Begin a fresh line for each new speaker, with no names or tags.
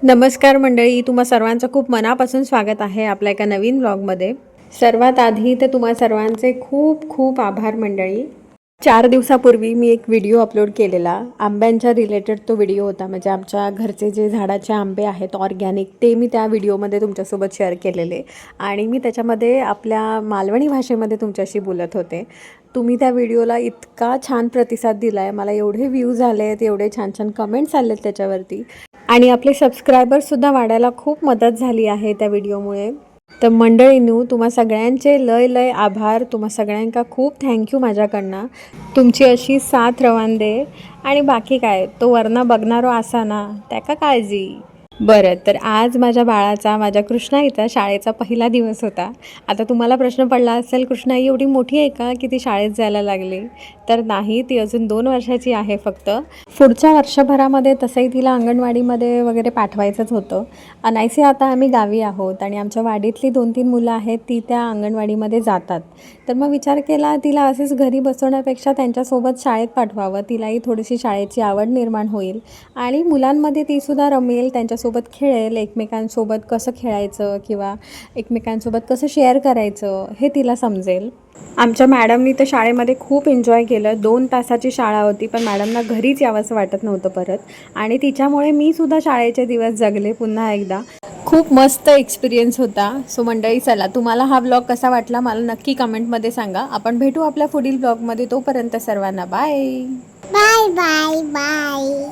नमस्कार मंडळी, तुम्हा सर्वांचं खूप मनापासून स्वागत आहे आपल्या एका नवीन व्लॉगमध्ये। सर्वात आधी तर तुम्हा सर्वांचे खूप खूप आभार मंडळी। 4 दिवसापूर्वी मी एक व्हिडिओ अपलोड केलेला, आंब्यांच्या रिलेटेड तो व्हिडिओ होता। म्हणजे आमच्या घरचे जे झाडाचे आंबे आहेत ऑर्गॅनिक, ते मी त्या व्हिडिओमध्ये तुमच्यासोबत शेअर केलेले आणि मी त्याच्यामध्ये आपल्या मालवणी भाषेमध्ये तुमच्याशी बोलत होते। तुम्ही त्या व्हिडिओला इतका छान प्रतिसाद दिला आहे, मला एवढे व्ह्यूज आले आहेत, एवढे छान छान कमेंट्स आले आहेत त्याच्यावरती आणि आपले सबस्क्रायबर्ससुद्धा वाढायला खूप मदत झाली आहे त्या व्हिडिओमुळे। तर मंडळींनो, तुम्हा सगळ्यांचे लय लय आभार, तुम्हा सगळ्यांका खूप थँक्यू माझ्याकडनं। तुमची अशी साथ रवान दे आणि बाकी काय, तो वरना बघणारो असा ना, त्याका काळजी। बरं, तर आज माझ्या बाळाचा, माझ्या कृष्णाईचा शाळेचा पहिला दिवस होता। आता तुम्हाला प्रश्न पडला असेल, कृष्णाई एवढी मोठी आहे का की ती शाळेत जायला लागली? तर नाही, ती अजून 2 वर्षाची आहे फक्त। पुढच्या वर्षभरामध्ये तसंही तिला अंगणवाडीमध्ये वगैरे पाठवायचंच होतं। अनायसे आता आम्ही गावी आहोत आणि आमच्या वाडीतली 2-3 मुलं आहेत, ती त्या अंगणवाडीमध्ये जातात। तर मग विचार केला, तिला असेच घरी बसवण्यापेक्षा त्यांच्यासोबत शाळेत पाठवावं, तिलाही थोडीशी शाळेची आवड निर्माण होईल आणि मुलांमध्ये तीसुद्धा रमेल, त्यांच्यासोबत खेळेल, एकमेकांसोबत कसं खेळायचं किंवा एकमेकांसोबत कसं शेअर करायचं हे तिला समजेल। आमच्या मॅडमनी तर शाळेमध्ये खूप एन्जॉय केलं। 2 तासाची शाळा होती, पण मॅडमना घरीच यावंसं वाटत नव्हतं परत आणि तिच्यामुळे मी सुद्धा शाळेचे दिवस जगले पुन्हा एकदा। खूप मस्त एक्सपिरियन्स होता। सो मंडळी, चला, तुम्हाला हा व्लॉग कसा वाटला मला नक्की कमेंटमध्ये सांगा। आपण भेटू आपल्या पुढील व्लॉगमध्ये, तोपर्यंत सर्वांना बाय
बाय बाय बाय।